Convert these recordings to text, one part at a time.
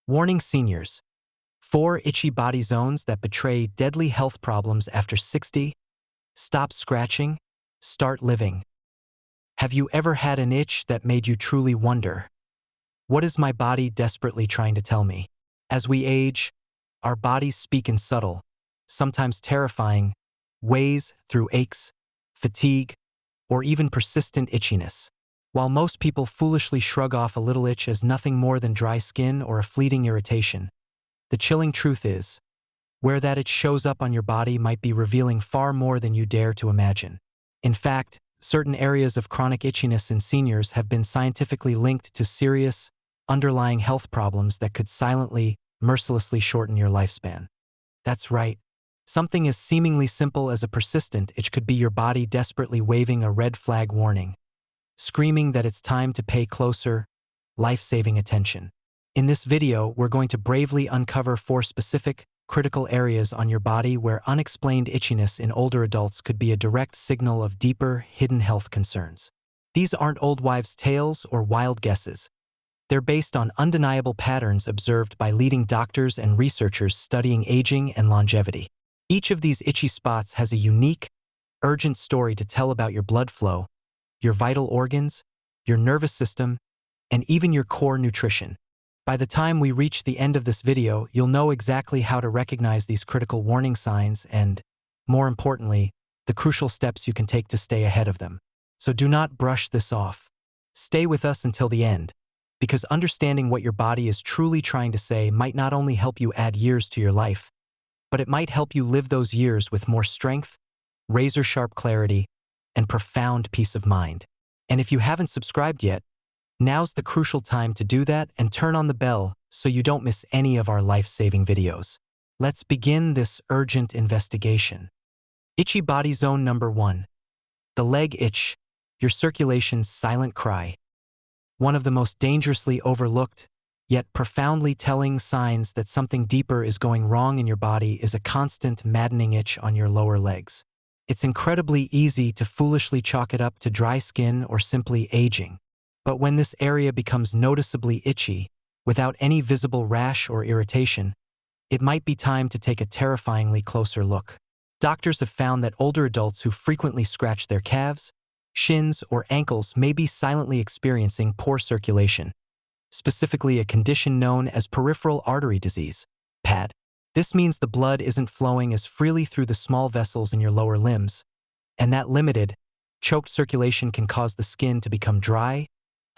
Warning seniors. 4 itchy body zones that betray deadly health problems after 60. Stop scratching. Start living. Have you ever had an itch that made you truly wonder, what is my body desperately trying to tell me? As we age, our bodies speak in subtle, sometimes terrifying, ways through aches, fatigue, or even persistent itchiness. While most people foolishly shrug off a little itch as nothing more than dry skin or a fleeting irritation, the chilling truth is, where that itch shows up on your body might be revealing far more than you dare to imagine. In fact, certain areas of chronic itchiness in seniors have been scientifically linked to serious, underlying health problems that could silently, mercilessly shorten your lifespan. That's right. Something as seemingly simple as a persistent itch could be your body desperately waving a red flag warning, screaming that it's time to pay closer, life-saving attention. In this video, we're going to bravely uncover 4 specific, critical areas on your body where unexplained itchiness in older adults could be a direct signal of deeper, hidden health concerns. These aren't old wives' tales or wild guesses. They're based on undeniable patterns observed by leading doctors and researchers studying aging and longevity. Each of these itchy spots has a unique, urgent story to tell about your blood flow, your vital organs, your nervous system, and even your core nutrition. By the time we reach the end of this video, you'll know exactly how to recognize these critical warning signs and, more importantly, the crucial steps you can take to stay ahead of them. So do not brush this off. Stay with us until the end, because understanding what your body is truly trying to say might not only help you add years to your life, but it might help you live those years with more strength, razor-sharp clarity, and profound peace of mind. And if you haven't subscribed yet, now's the crucial time to do that and turn on the bell so you don't miss any of our life-saving videos. Let's begin this urgent investigation. Itchy body zone number 1. The leg itch, your circulation's silent cry. One of the most dangerously overlooked, yet profoundly telling signs that something deeper is going wrong in your body is a constant, maddening itch on your lower legs. It's incredibly easy to foolishly chalk it up to dry skin or simply aging. But when this area becomes noticeably itchy, without any visible rash or irritation, it might be time to take a terrifyingly closer look. Doctors have found that older adults who frequently scratch their calves, shins, or ankles may be silently experiencing poor circulation, specifically a condition known as peripheral artery disease, PAD. This means the blood isn't flowing as freely through the small vessels in your lower limbs, and that limited, choked circulation can cause the skin to become dry,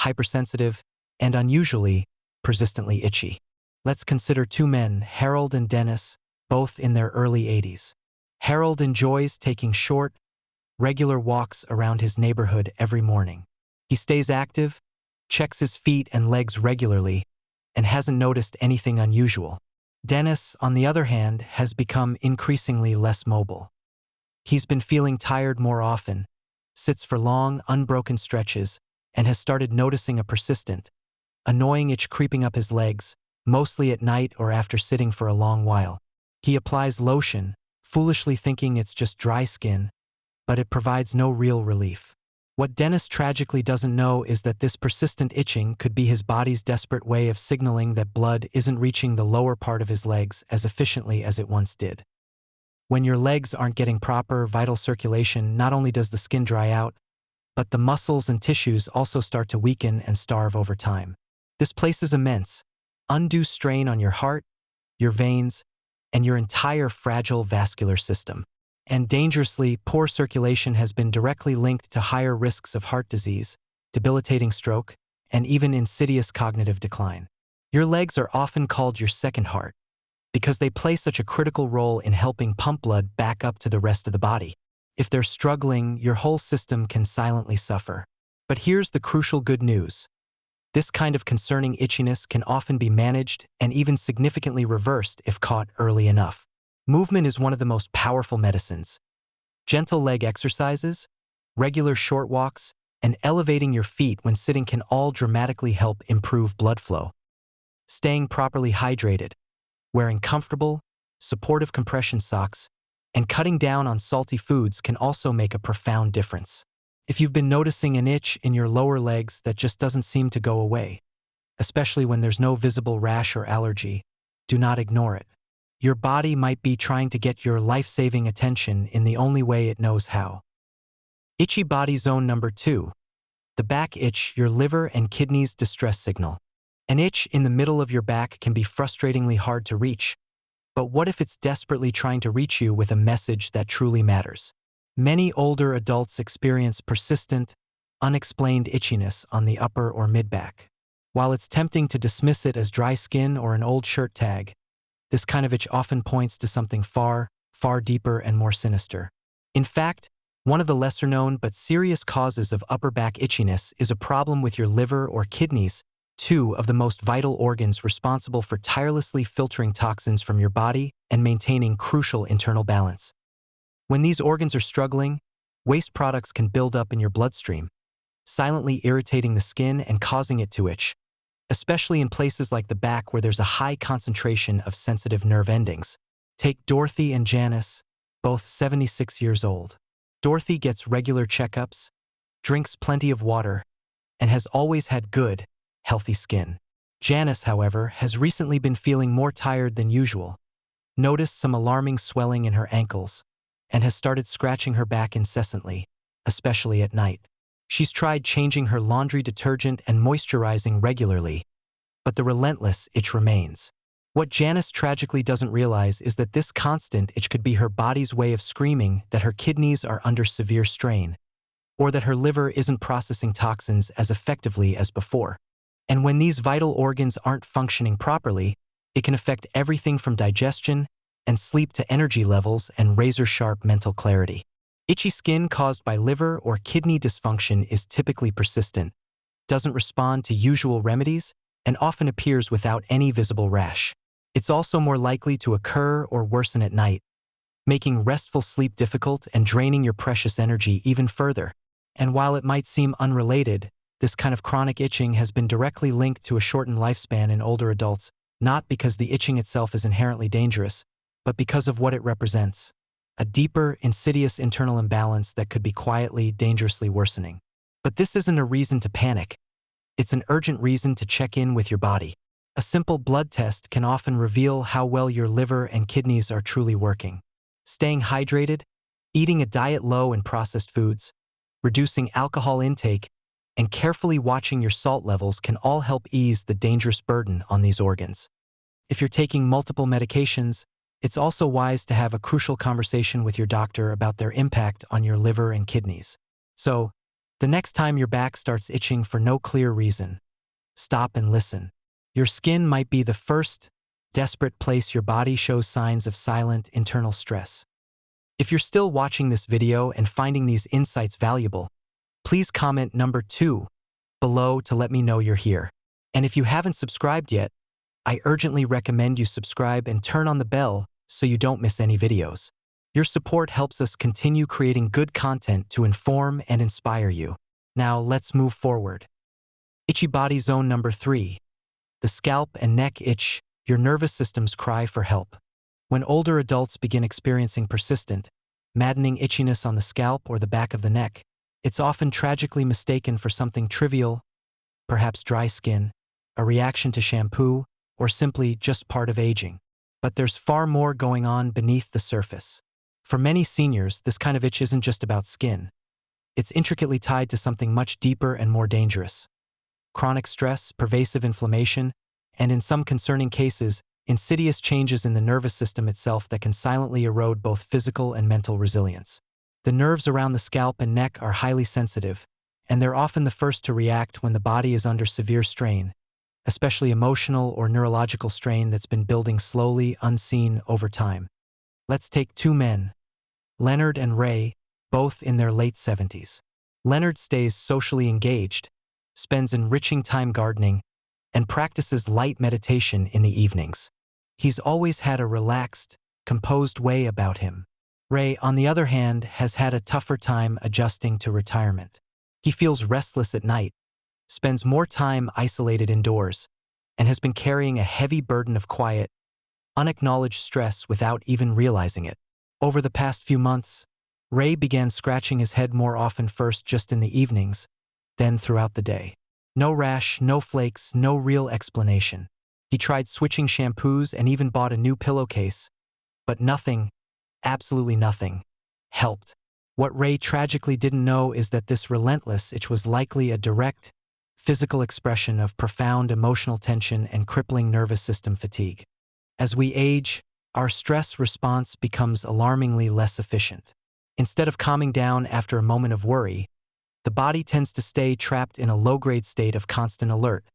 hypersensitive, and unusually, persistently itchy. Let's consider 2 men, Harold and Dennis, both in their early 80s. Harold enjoys taking short, regular walks around his neighborhood every morning. He stays active, checks his feet and legs regularly, and hasn't noticed anything unusual. Dennis, on the other hand, has become increasingly less mobile. He's been feeling tired more often, sits for long, unbroken stretches, and has started noticing a persistent, annoying itch creeping up his legs, mostly at night or after sitting for a long while. He applies lotion, foolishly thinking it's just dry skin, but it provides no real relief. What Dennis tragically doesn't know is that this persistent itching could be his body's desperate way of signaling that blood isn't reaching the lower part of his legs as efficiently as it once did. When your legs aren't getting proper, vital circulation, not only does the skin dry out, but the muscles and tissues also start to weaken and starve over time. This places immense, undue strain on your heart, your veins, and your entire fragile vascular system. And dangerously, poor circulation has been directly linked to higher risks of heart disease, debilitating stroke, and even insidious cognitive decline. Your legs are often called your second heart because they play such a critical role in helping pump blood back up to the rest of the body. If they're struggling, your whole system can silently suffer. But here's the crucial good news. This kind of concerning itchiness can often be managed and even significantly reversed if caught early enough. Movement is one of the most powerful medicines. Gentle leg exercises, regular short walks, and elevating your feet when sitting can all dramatically help improve blood flow. Staying properly hydrated, wearing comfortable, supportive compression socks, and cutting down on salty foods can also make a profound difference. If you've been noticing an itch in your lower legs that just doesn't seem to go away, especially when there's no visible rash or allergy. Do not ignore it. Your body might be trying to get your life-saving attention in the only way it knows how. Itchy body zone number 2. The back itch, your liver and kidneys distress signal. An itch in the middle of your back can be frustratingly hard to reach, but what if it's desperately trying to reach you with a message that truly matters? Many older adults experience persistent, unexplained itchiness on the upper or mid-back. While it's tempting to dismiss it as dry skin or an old shirt tag, this kind of itch often points to something far, far deeper and more sinister. In fact, one of the lesser-known but serious causes of upper back itchiness is a problem with your liver or kidneys, two of the most vital organs responsible for tirelessly filtering toxins from your body and maintaining crucial internal balance. When these organs are struggling, waste products can build up in your bloodstream, silently irritating the skin and causing it to itch, especially in places like the back where there's a high concentration of sensitive nerve endings. Take Dorothy and Janice, both 76 years old. Dorothy gets regular checkups, drinks plenty of water, and has always had good, healthy skin. Janice, however, has recently been feeling more tired than usual, noticed some alarming swelling in her ankles, and has started scratching her back incessantly, especially at night. She's tried changing her laundry detergent and moisturizing regularly, but the relentless itch remains. What Janice tragically doesn't realize is that this constant itch could be her body's way of screaming that her kidneys are under severe strain, or that her liver isn't processing toxins as effectively as before. And when these vital organs aren't functioning properly, it can affect everything from digestion and sleep to energy levels and razor-sharp mental clarity. Itchy skin caused by liver or kidney dysfunction is typically persistent, doesn't respond to usual remedies, and often appears without any visible rash. It's also more likely to occur or worsen at night, making restful sleep difficult and draining your precious energy even further. And while it might seem unrelated, this kind of chronic itching has been directly linked to a shortened lifespan in older adults, not because the itching itself is inherently dangerous, but because of what it represents: a deeper, insidious internal imbalance that could be quietly, dangerously worsening. But this isn't a reason to panic. It's an urgent reason to check in with your body. A simple blood test can often reveal how well your liver and kidneys are truly working. Staying hydrated, eating a diet low in processed foods, reducing alcohol intake, and carefully watching your salt levels can all help ease the dangerous burden on these organs. If you're taking multiple medications, it's also wise to have a crucial conversation with your doctor about their impact on your liver and kidneys. So, the next time your back starts itching for no clear reason, stop and listen. Your skin might be the first, desperate place your body shows signs of silent internal stress. If you're still watching this video and finding these insights valuable, please comment number 2 below to let me know you're here. And if you haven't subscribed yet, I urgently recommend you subscribe and turn on the bell so you don't miss any videos. Your support helps us continue creating good content to inform and inspire you. Now let's move forward. Itchy body zone number 3. The scalp and neck itch, your nervous system's cry for help. When older adults begin experiencing persistent, maddening itchiness on the scalp or the back of the neck, it's often tragically mistaken for something trivial, perhaps dry skin, a reaction to shampoo, or simply just part of aging. But there's far more going on beneath the surface. For many seniors, this kind of itch isn't just about skin. It's intricately tied to something much deeper and more dangerous: chronic stress, pervasive inflammation, and in some concerning cases, insidious changes in the nervous system itself that can silently erode both physical and mental resilience. The nerves around the scalp and neck are highly sensitive, and they're often the first to react when the body is under severe strain, especially emotional or neurological strain that's been building slowly, unseen, over time. Let's take two men, Leonard and Ray, both in their late 70s. Leonard stays socially engaged, spends enriching time gardening, and practices light meditation in the evenings. He's always had a relaxed, composed way about him. Ray, on the other hand, has had a tougher time adjusting to retirement. He feels restless at night, spends more time isolated indoors, and has been carrying a heavy burden of quiet, unacknowledged stress without even realizing it. Over the past few months, Ray began scratching his head more often, first just in the evenings, then throughout the day. No rash, no flakes, no real explanation. He tried switching shampoos and even bought a new pillowcase, but nothing, absolutely nothing, helped. What Ray tragically didn't know is that this relentless itch was likely a direct, physical expression of profound emotional tension and crippling nervous system fatigue. As we age, our stress response becomes alarmingly less efficient. Instead of calming down after a moment of worry, the body tends to stay trapped in a low-grade state of constant alert,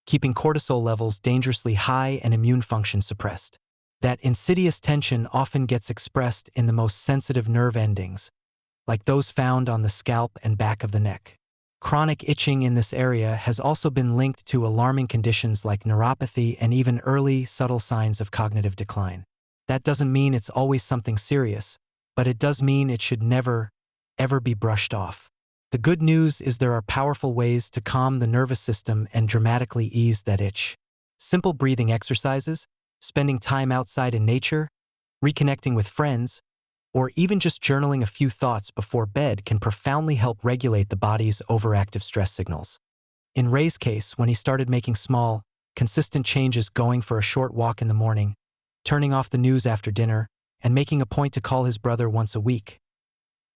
keeping cortisol levels dangerously high and immune function suppressed. That insidious tension often gets expressed in the most sensitive nerve endings, like those found on the scalp and back of the neck. Chronic itching in this area has also been linked to alarming conditions like neuropathy and even early, subtle signs of cognitive decline. That doesn't mean it's always something serious, but it does mean it should never, ever be brushed off. The good news is there are powerful ways to calm the nervous system and dramatically ease that itch. Simple breathing exercises, spending time outside in nature, reconnecting with friends, or even just journaling a few thoughts before bed can profoundly help regulate the body's overactive stress signals. In Ray's case, when he started making small, consistent changes, going for a short walk in the morning, turning off the news after dinner, and making a point to call his brother once a week,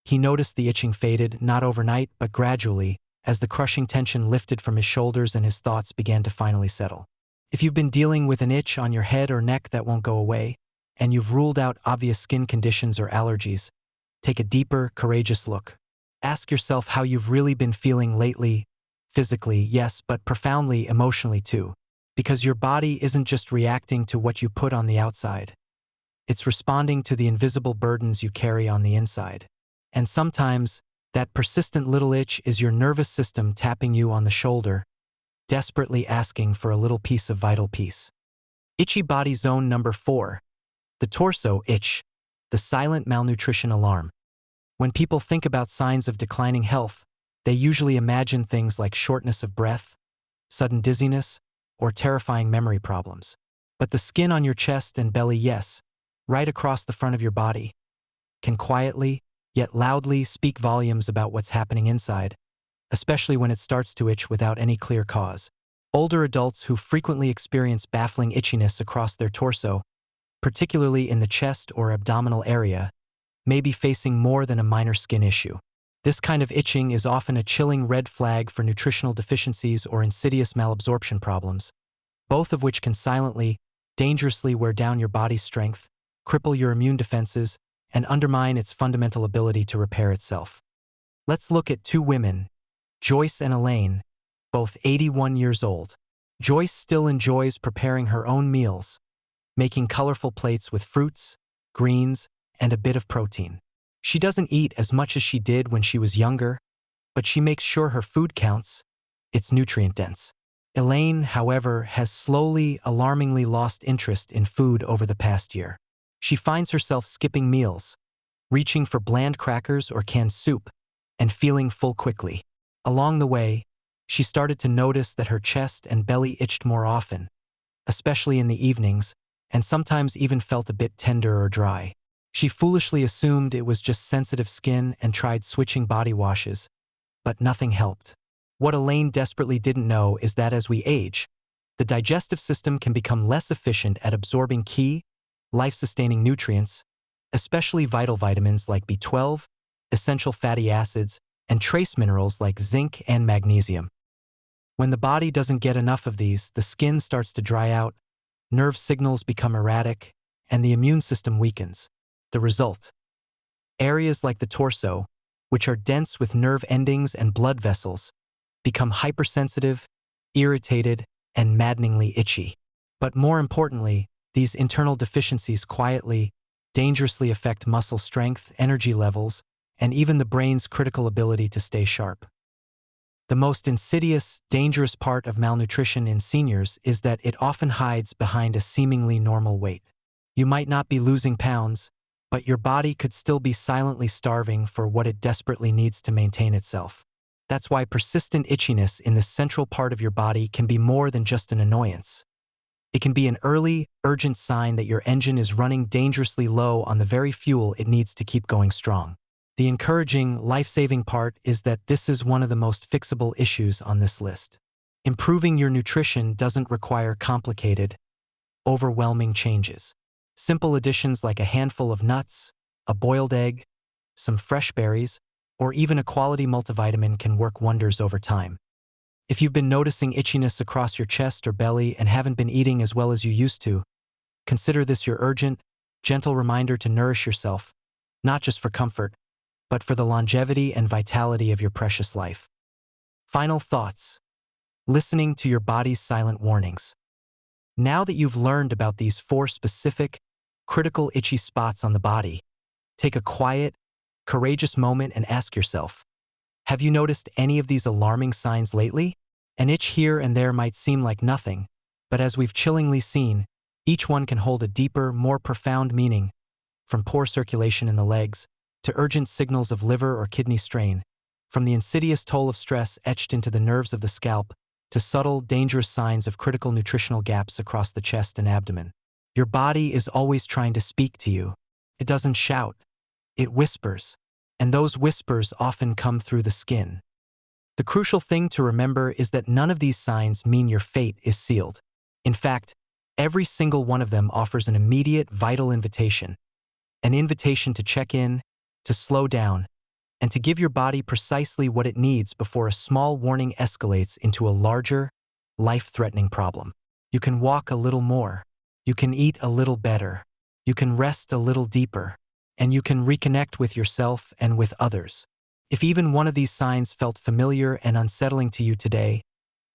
he noticed the itching faded, not overnight, but gradually, as the crushing tension lifted from his shoulders and his thoughts began to finally settle. If you've been dealing with an itch on your head or neck that won't go away, and you've ruled out obvious skin conditions or allergies, take a deeper, courageous look. Ask yourself how you've really been feeling lately, physically, yes, but profoundly emotionally too, because your body isn't just reacting to what you put on the outside. It's responding to the invisible burdens you carry on the inside. And sometimes, that persistent little itch is your nervous system tapping you on the shoulder, desperately asking for a little piece of vital peace. Itchy body zone number 4. The torso itch, the silent malnutrition alarm. When people think about signs of declining health, they usually imagine things like shortness of breath, sudden dizziness, or terrifying memory problems. But the skin on your chest and belly, yes, right across the front of your body, can quietly, yet loudly speak volumes about what's happening inside, especially when it starts to itch without any clear cause. Older adults who frequently experience baffling itchiness across their torso, particularly in the chest or abdominal area, may be facing more than a minor skin issue. This kind of itching is often a chilling red flag for nutritional deficiencies or insidious malabsorption problems, both of which can silently, dangerously wear down your body's strength, cripple your immune defenses, and undermine its fundamental ability to repair itself. Let's look at two women, Joyce and Elaine, both 81 years old. Joyce still enjoys preparing her own meals, making colorful plates with fruits, greens, and a bit of protein. She doesn't eat as much as she did when she was younger, but she makes sure her food counts, it's nutrient-dense. Elaine, however, has slowly, alarmingly lost interest in food over the past year. She finds herself skipping meals, reaching for bland crackers or canned soup, and feeling full quickly. Along the way, she started to notice that her chest and belly itched more often, especially in the evenings, and sometimes even felt a bit tender or dry. She foolishly assumed it was just sensitive skin and tried switching body washes, but nothing helped. What Elaine desperately didn't know is that as we age, the digestive system can become less efficient at absorbing key, life-sustaining nutrients, especially vital vitamins like B12, essential fatty acids, and trace minerals like zinc and magnesium. When the body doesn't get enough of these, the skin starts to dry out, nerve signals become erratic, and the immune system weakens. The result: areas like the torso, which are dense with nerve endings and blood vessels, become hypersensitive, irritated, and maddeningly itchy. But more importantly, these internal deficiencies quietly, dangerously affect muscle strength, energy levels, and even the brain's critical ability to stay sharp. The most insidious, dangerous part of malnutrition in seniors is that it often hides behind a seemingly normal weight. You might not be losing pounds, but your body could still be silently starving for what it desperately needs to maintain itself. That's why persistent itchiness in the central part of your body can be more than just an annoyance. It can be an early, urgent sign that your engine is running dangerously low on the very fuel it needs to keep going strong. The encouraging, life-saving part is that this is one of the most fixable issues on this list. Improving your nutrition doesn't require complicated, overwhelming changes. Simple additions like a handful of nuts, a boiled egg, some fresh berries, or even a quality multivitamin can work wonders over time. If you've been noticing itchiness across your chest or belly and haven't been eating as well as you used to, consider this your urgent, gentle reminder to nourish yourself, not just for comfort, but for the longevity and vitality of your precious life. Final thoughts. Listening to your body's silent warnings. Now that you've learned about these 4 specific, critical itchy spots on the body, take a quiet, courageous moment and ask yourself, have you noticed any of these alarming signs lately? An itch here and there might seem like nothing, but as we've chillingly seen, each one can hold a deeper, more profound meaning, from poor circulation in the legs to urgent signals of liver or kidney strain, from the insidious toll of stress etched into the nerves of the scalp to subtle, dangerous signs of critical nutritional gaps across the chest and abdomen. Your body is always trying to speak to you. It doesn't shout, it whispers, and those whispers often come through the skin. The crucial thing to remember is that none of these signs mean your fate is sealed. In fact, every single one of them offers an immediate, vital invitation. An invitation to check in, to slow down, and to give your body precisely what it needs before a small warning escalates into a larger, life-threatening problem. You can walk a little more. You can eat a little better. You can rest a little deeper. And you can reconnect with yourself and with others. If even one of these signs felt familiar and unsettling to you today,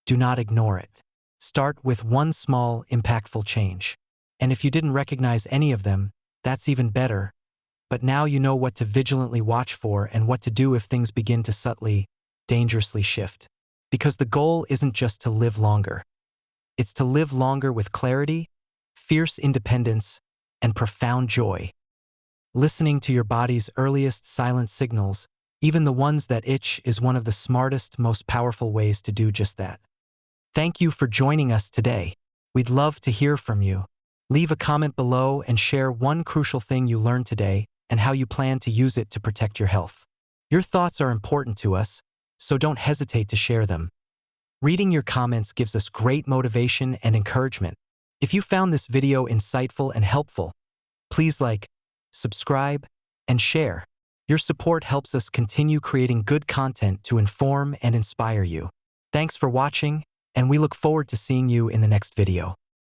do not ignore it. Start with one small, impactful change. And if you didn't recognize any of them, that's even better. But now you know what to vigilantly watch for and what to do if things begin to subtly, dangerously shift. Because the goal isn't just to live longer. It's to live longer with clarity, fierce independence, and profound joy. Listening to your body's earliest silent signals, even the ones that itch, is one of the smartest, most powerful ways to do just that. Thank you for joining us today. We'd love to hear from you. Leave a comment below and share one crucial thing you learned today and how you plan to use it to protect your health. Your thoughts are important to us, so don't hesitate to share them. Reading your comments gives us great motivation and encouragement. If you found this video insightful and helpful, please like, subscribe, and share. Your support helps us continue creating good content to inform and inspire you. Thanks for watching, and we look forward to seeing you in the next video.